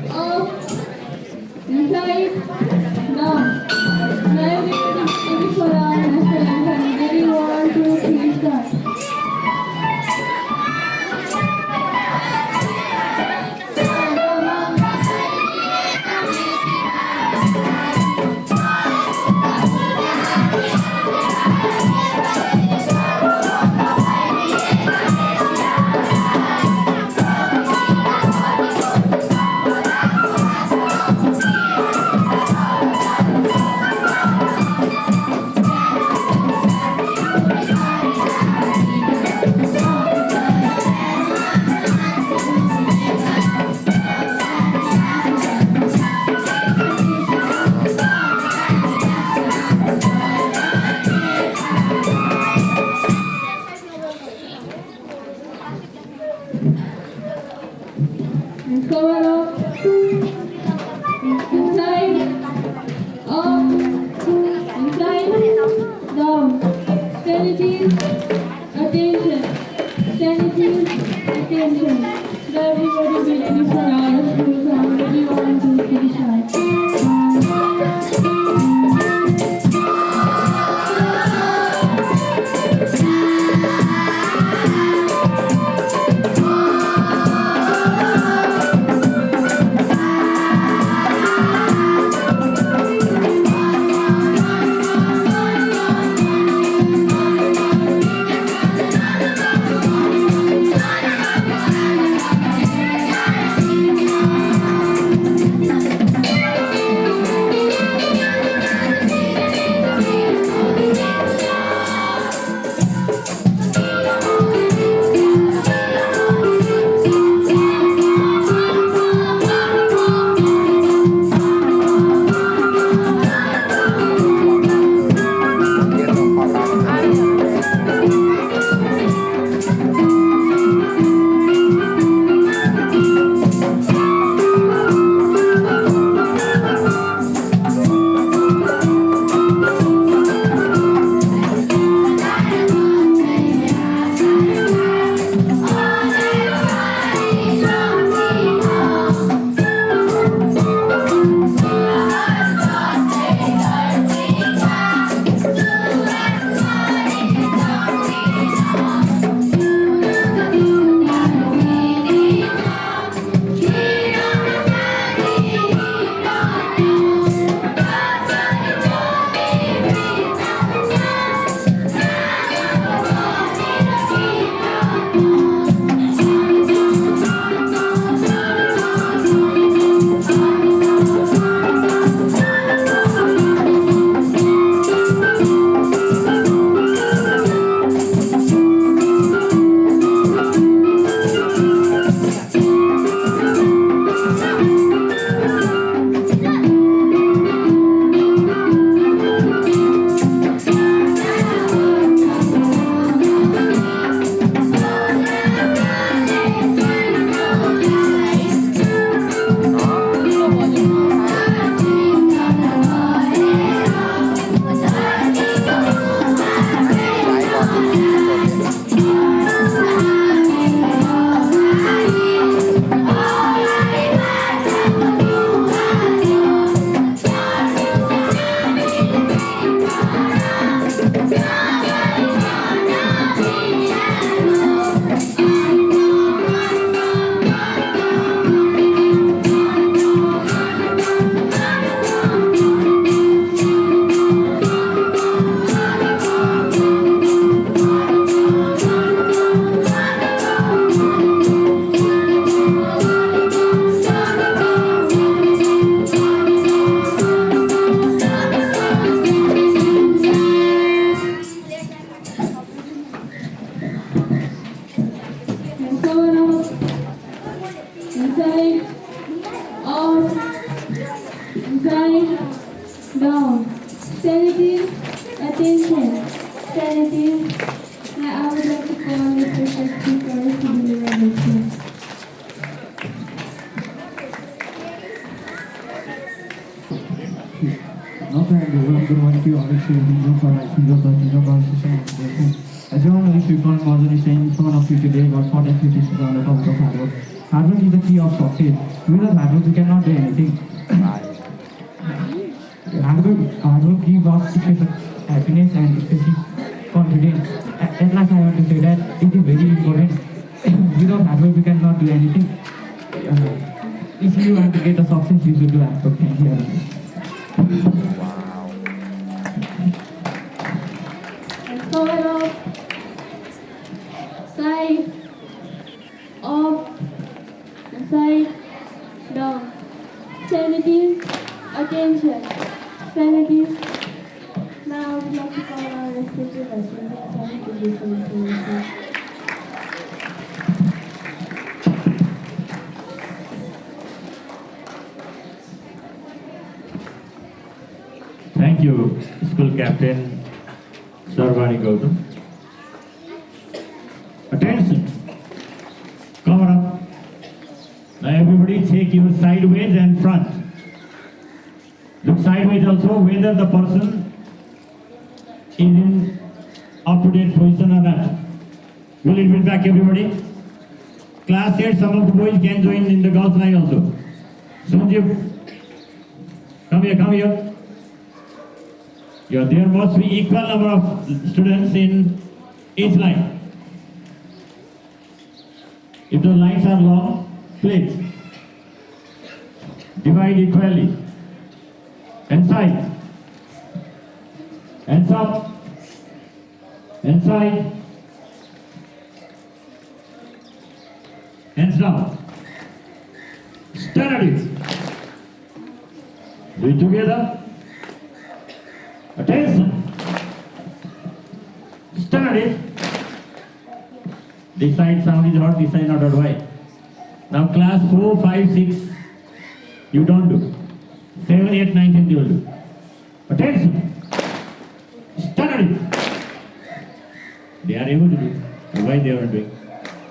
Up, inside, down. Now everybody ready for our national anthem. Ready, 1, 2, 3, start. Let's go up, inside, up, inside, down. Sanity, attention. Sanity, attention. Now everybody be ready for our school song. Ready, 1, 2, 3, start. Inside, out, inside, down. Sanity, attention. Sanity. Now I would like to call Mr. Shrestha to deliver lecture. Good morning to you all. As you all know, if you can't imagine saying someone of you today, God's not activities on the topic of hard work. Hard work is the key of success. Without hard work, you cannot do anything. Hard work gives us special happiness and special confidence. At last, I want to say that it is very important. Without hard work, you cannot do anything. If you want to get a success, you should do hard work. Thank you. And cover up, side, up, and side, down. Sanities, attention. Sanities. Now I would like to call our respective husbands and send to do some information. Thank you, School Captain Sarvani Gautam. Attention! Cover up. Now everybody take your sideways and front. Look sideways also whether the person is in up-to-date position or not. Will it be back everybody? Class 8, some of the boys can join in the girls line also. Sunjib, come here. Yeah, there must be equal number of students in each line. If the lines are long, please divide equally. Inside, hands up, inside, hands down. Stand at it. Do it together. Attention. Stand at it. This side sound is hot, this side not hot. Why? Now class 4, 5, 6, you don't do. 7, 8, 9, 10 you will do. Attention. Stand at it. They are able to do. Why they are not doing?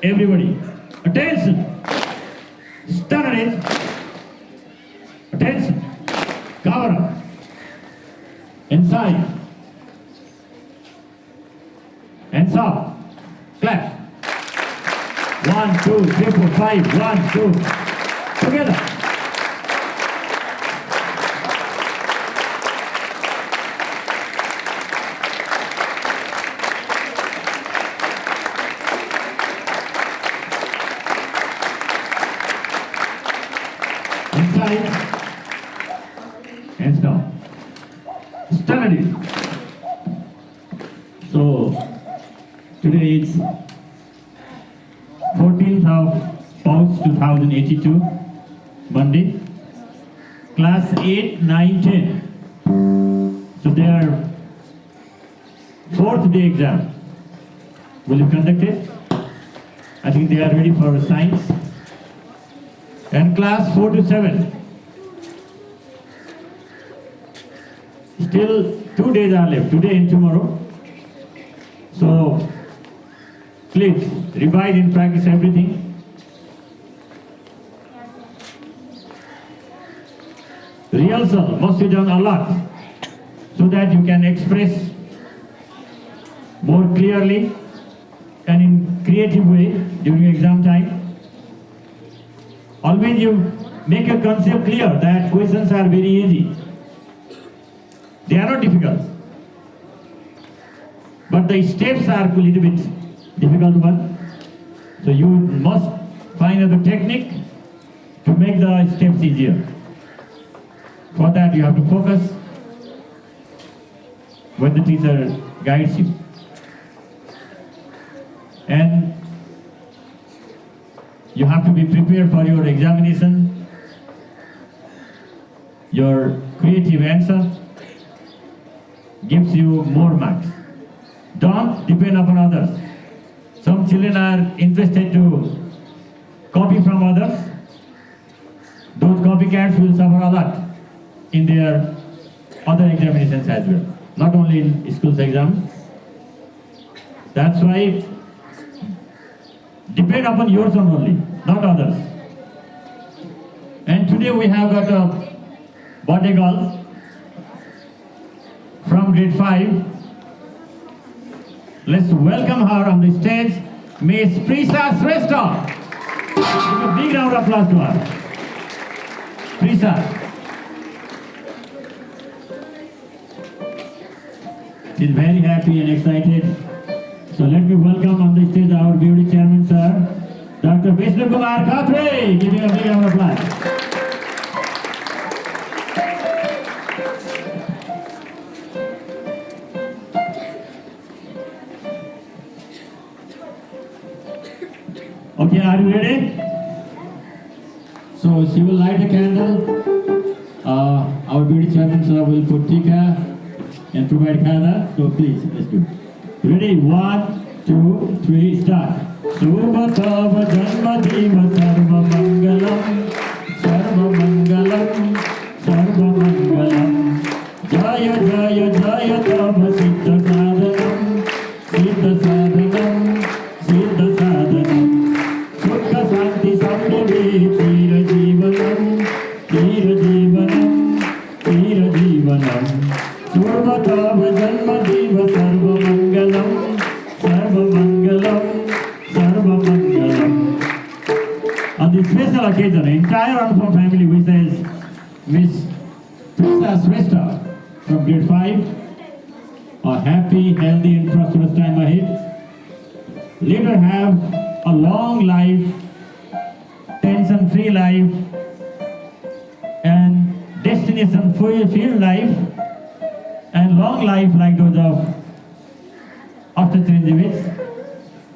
Everybody. Attention. Stand at it. Attention. Cover up. Inside. Hands up. Clap. 1, 2, 3, 4, 5. 1, 2. Together. Inside. Hands down. Stand it. So, today is 14th of August 2082, Monday. Class 8, 9, 10. So their 4th day exam will be conducted. I think they are ready for science. And class 4 to 7. Still 2 days are left, today and tomorrow. So please revise and practice everything. Rehearsal must be done a lot so that you can express more clearly and in creative way during exam time. Always you make a concept clear that questions are very easy. They are not difficult. But the steps are a little bit difficult one. So you must find a technique to make the steps easier. For that you have to focus when the teacher guides you. And you have to be prepared for your examination, your creative answer gives you more marks. Don't depend upon others. Some children are interested to copy from others. Those copycats will suffer a lot in their other examinations as well, not only in school's exam. That's why depend upon yourself only, not others. And today we have got a birthday girl from grade 5. Let's welcome her on the stage, Miss Prisha Shrestha. Give a big round of applause to her. Prisha. She's very happy and excited. So let me welcome on the stage our beauty chairman, sir, Dr. Vishnu Kumar Katre. Give him a big round of applause. Okay, are you ready? So she will light a candle. Our beauty chairman, sir, will put tika and provide khana. So please, let's do it. Ready? 1, 2, 3, start. Subhatava janma diva sarva mangalam, sarva mangalam, sarva mangalam. Jaya jaya jaya tava siddha sadhanam, siddha sadhanam, siddha sadhanam. Sukha santi samriddhi tira jivanam, tira jivanam, tira jivanam. Subhatava janma diva sarva mangalam, sarva mangalam, sarva mangalam. On this special occasion, the entire Anupam family wishes Miss Prisha Shrestha from grade 5 a happy, healthy and prosperous time ahead. Let her have a long life, tension-free life and destination-filled life and long life like those of after Chiranjeevis.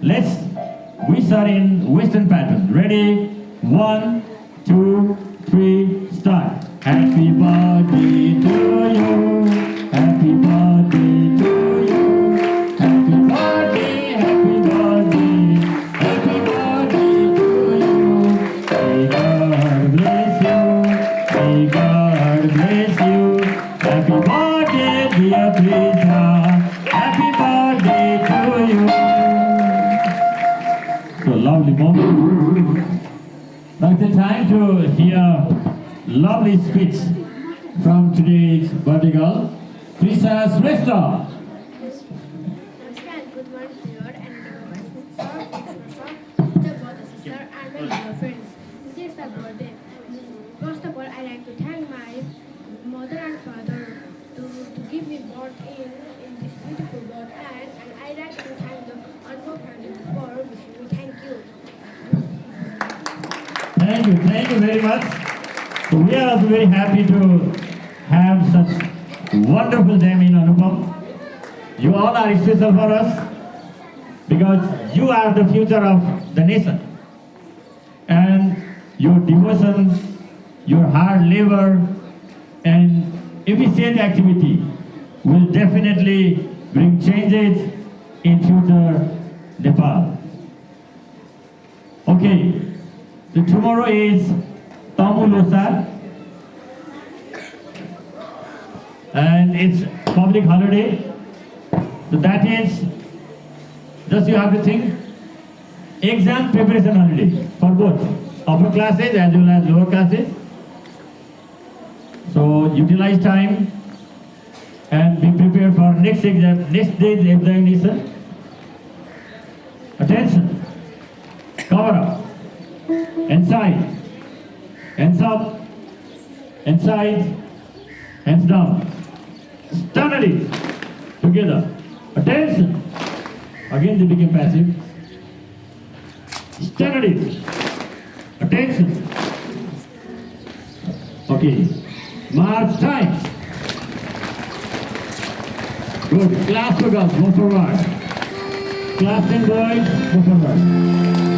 Let's wish her in Western pattern. Ready? 1, 2, 3, start. Happy birthday to you. Happy birthday to you. Happy birthday, happy birthday. Happy birthday to you. May God bless you. May God bless you. Happy birthday, dear Prisha. Happy birthday to you. So lovely moment. Now it's time to hear lovely speech from today's birthday girl, Prisha Shrestha. Namaskar, good morning to you all and the brother, sister and my friends. This is a birthday. First of all, I like to thank my mother and father to give me birth in this beautiful birth, and I like to thank the Anupam family for wishing me thank you. Thank you very much. So we are also very happy to have such wonderful them in Anupam. You all are special for us because you are the future of the nation. And your devotion, your hard labor and efficient activity will definitely bring changes in future Nepal. Okay, so tomorrow is Tamulosar and it's public holiday. So that is, just you have to think, exam preparation holiday for both upper classes as well as lower classes. So utilize time and be prepared for next exam, next day's examination. Attention, cover up, inside, hands up, inside, hands down. Stand at it, together. Attention, again they became passive. Stand at it, attention. Okay, march time. Good, class to girls, move forward. Class 10 boys, move forward.